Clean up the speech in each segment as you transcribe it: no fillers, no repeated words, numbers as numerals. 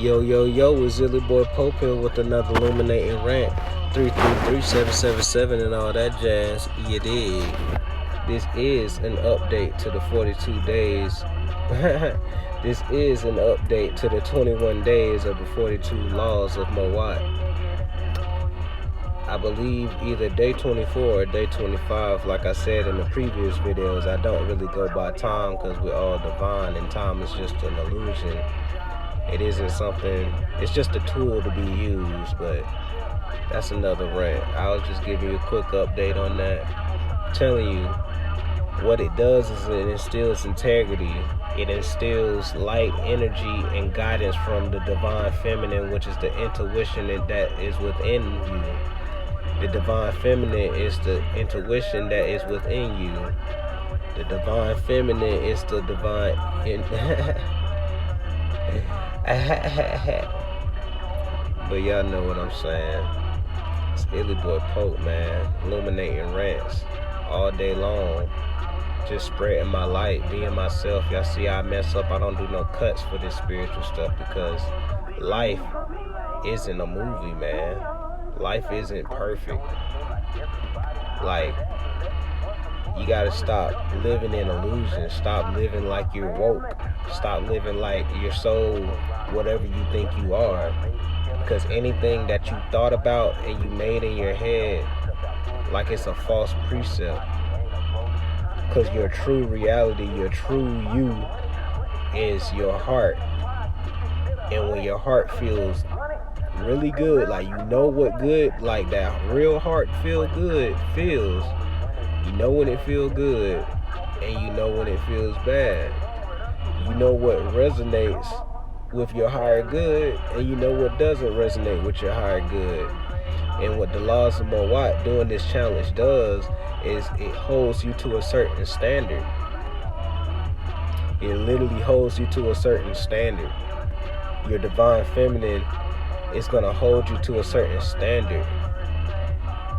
Yo, yo, yo, it's Illy Boy Pope here with another illuminating rant. 333-777 and all that jazz, you dig. This is an update to the 42 days. This is an update to the 21 days of the 42 laws of Mowat. I believe either day 24 or day 25, like I said in the previous videos. I don't really go by time because we're all divine and time is just an illusion. It isn't something, it's just a tool to be used, but that's another rant. I'll just give you a quick update on that. Telling you what it does is it instills integrity. It instills light, energy, and guidance from the divine feminine, which is the intuition that is within you. The divine feminine is the intuition that is within you. The divine feminine is the divine but y'all know what I'm saying. It's Illy Boy Pope, man. Illuminating rants all day long. Just spreading my light, being myself. Y'all see I mess up. I don't do no cuts for this spiritual stuff because life isn't a movie, man. Life isn't perfect. Like, you gotta stop living in illusion. Stop living like you're woke. Stop living like you're so whatever you think you are. Because anything that you thought about and you made in your head, like it's a false precept. Because your true reality, your true you is your heart. And when your heart feels really good, like you know what good, like that real heart feel good feels. You know when it feels good, and you know when it feels bad. You know what resonates with your higher good, and you know what doesn't resonate with your higher good. And what the laws of Mowat doing this challenge does is it holds you to a certain standard. It literally holds you to a certain standard. Your divine feminine is going to hold you to a certain standard.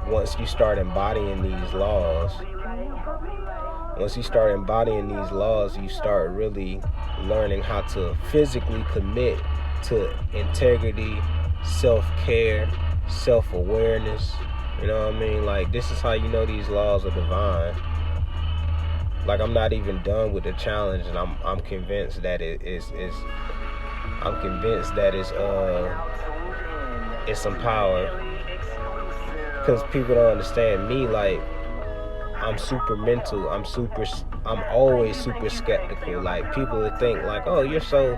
Once you start embodying these laws, you start really learning how to physically commit to integrity, self-care, self-awareness. You know what I mean? Like, this is how you know these laws are divine. Like, I'm not even done with the challenge, and I'm convinced that it's some power. Because people don't understand me. Like, I'm super mental. I'm always super skeptical. Like, people would think like, oh, you're so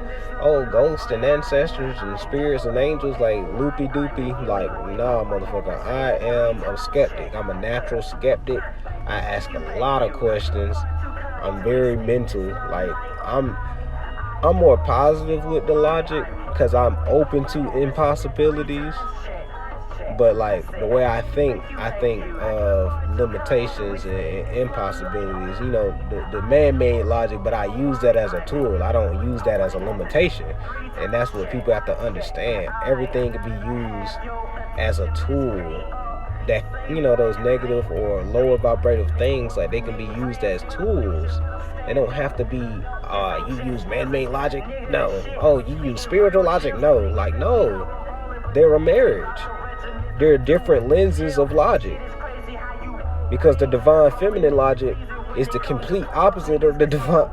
ghosts and ancestors and spirits and angels, like loopy doopy. Like, nah, motherfucker, I am a skeptic. I'm a natural skeptic. I ask a lot of questions. I'm very mental. Like, I'm more positive with the logic because I'm open to impossibilities. But like the way I think of limitations and impossibilities. You know, the man-made logic, but I use that as a tool. I don't use that as a limitation. And that's what people have to understand. Everything can be used as a tool. That, you know, those negative or lower vibrative things, like, they can be used as tools. They don't have to be, you use man-made logic? No. Oh, you use spiritual logic? No. Like, no. They're a marriage. There are different lenses of logic, because the divine feminine logic is the complete opposite of the divine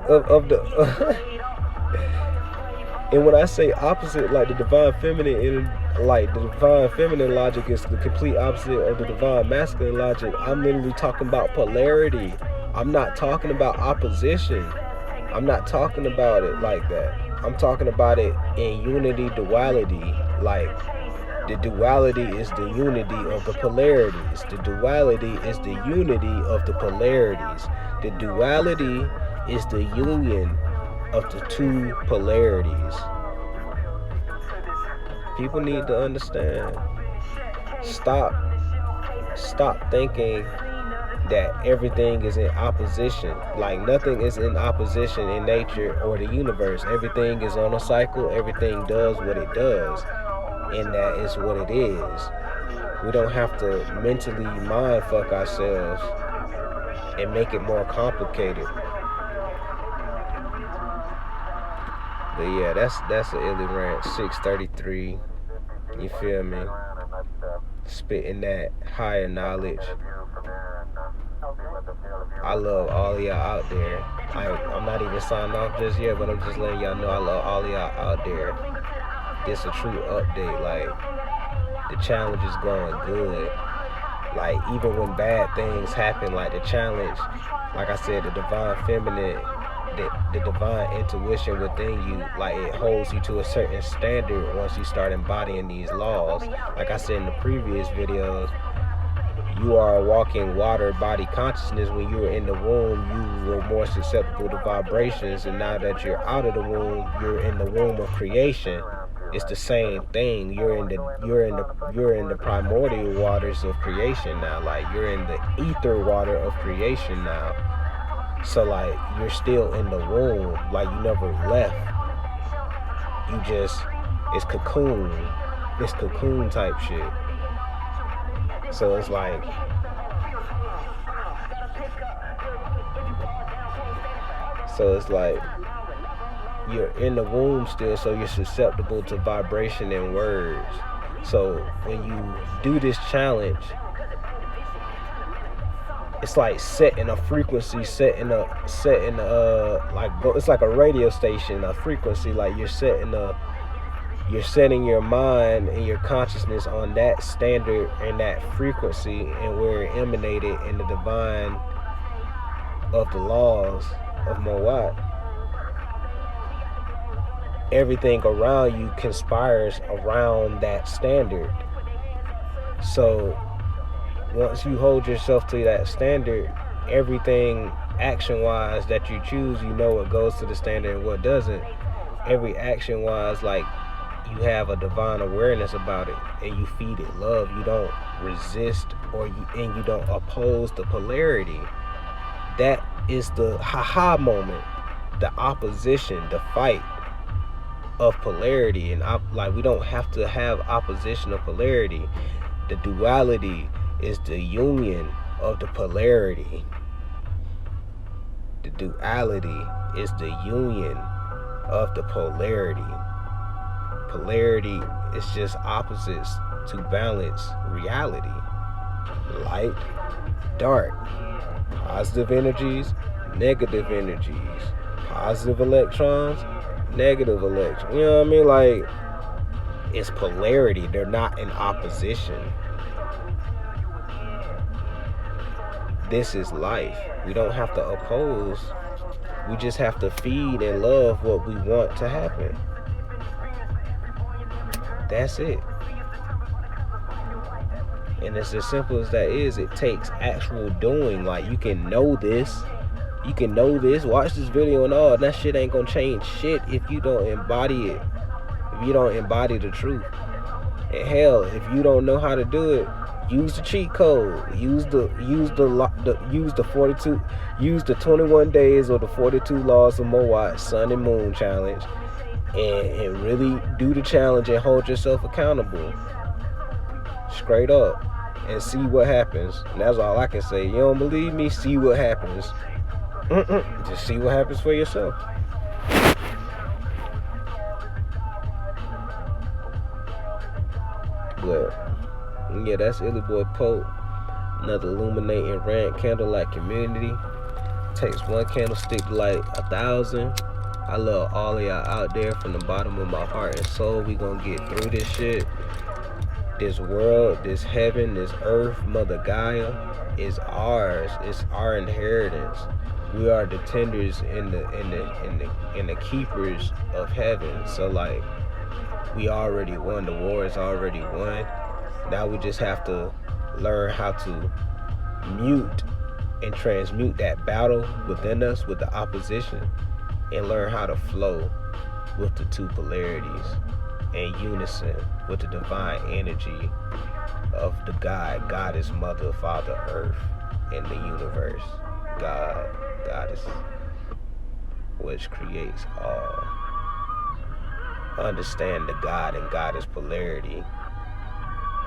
and when I say opposite, like the divine feminine, like the divine feminine logic is the complete opposite of the divine masculine logic, I'm literally talking about polarity. I'm not talking about opposition. I'm not talking about it like that. I'm talking about it in unity, duality. Like, the duality is the unity of the polarities. The duality is the unity of the polarities. The duality is the union of the two polarities. People need to understand. Stop thinking that everything is in opposition. Like, nothing is in opposition in nature or the universe. Everything is on a cycle. Everything does what it does. And that is what it is. We don't have to mentally mind fuck ourselves and make it more complicated. But yeah, that's an Illy Rant 633. You feel me? Spitting that higher knowledge. I love all of y'all out there. I'm not even signing off just yet, but I'm just letting y'all know I love all of y'all out there. It's a true update. Like, the challenge is going good. Like, even when bad things happen, like the challenge, like I said, the divine feminine, the divine intuition within you, like, it holds you to a certain standard once you start embodying these laws. Like I said in the previous videos, you are a walking water body consciousness. When you were in the womb, you were more susceptible to vibrations, and now that you're out of the womb, you're in the womb of creation. It's the same thing. You're in the primordial waters of creation now. Like, you're in the ether water of creation now. So like, you're still in the womb. Like, you never left. You just, it's cocoon. It's cocoon type shit. So it's like, you're in the womb still, so you're susceptible to vibration and words. So when you do this challenge, it's like setting a frequency, it's like a radio station, a frequency. Like, you're setting your mind and your consciousness on that standard and that frequency, and we're emanated in the divine of the laws of Mowat. Everything around you conspires around that standard. So once you hold yourself to that standard, everything action-wise that you choose, you know what goes to the standard and what doesn't. Every action-wise, like, you have a divine awareness about it, and you feed it love. You don't resist and you don't oppose the polarity. That is the haha moment, the opposition, the fight of polarity. And like, we don't have to have opposition of polarity. The duality is the union of the polarity. The duality is the union of the polarity. Polarity is just opposites to balance reality. Light, dark, positive energies, negative energies, positive electrons, negative electrons. You know what I mean? Like, it's polarity. They're not in opposition. This is life. We don't have to oppose. We just have to feed and love what we want to happen. That's it. And it's as simple as that is. It takes actual doing. Like, you can know this. You can know this. Watch this video and all. That shit ain't gonna change shit if you don't embody it. If you don't embody the truth. And hell, if you don't know how to do it, use the cheat code. Use the 21 days or the 42 laws of Mowat Sun and Moon challenge, and really do the challenge and hold yourself accountable. Straight up. And see what happens. And that's all I can say. You don't believe me? See what happens. Just see what happens for yourself. But yeah, that's Illy Boy Pope. Another illuminating rant, candlelight community. Takes one candlestick to light 1,000. I love all of y'all out there from the bottom of my heart and soul. We gonna get through this shit. This world, this heaven, this earth, Mother Gaia is ours. It's our inheritance. We are the tenders and the keepers of heaven. So like, we already won. The war is already won. Now we just have to learn how to mute and transmute that battle within us with the opposition, and learn how to flow with the two polarities in unison with the divine energy of the Goddess, Mother, Father, Earth, and the universe. Goddess, which creates all. Understand the God and Goddess polarity.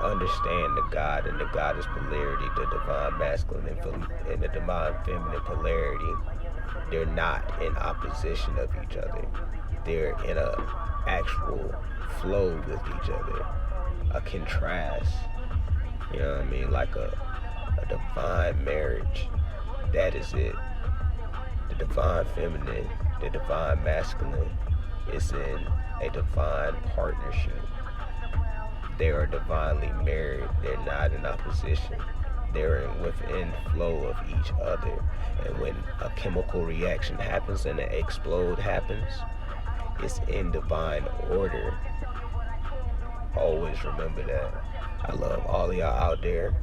Understand the God and the Goddess polarity, the divine masculine and the divine feminine polarity. They're not in opposition of each other. they're in a actual flow with each other, a contrast. You know what I mean? Like a divine marriage. That is it. The divine feminine, the divine masculine is in a divine partnership. They are divinely married. They're not in opposition. They're within flow of each other. And when a chemical reaction happens and an explode happens, it's in divine order. Always remember that. I love all of y'all out there.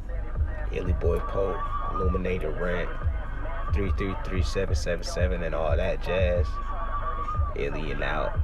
Illy Boy Pope, Illuminated Rant, 333777 and all that jazz. Illy and out.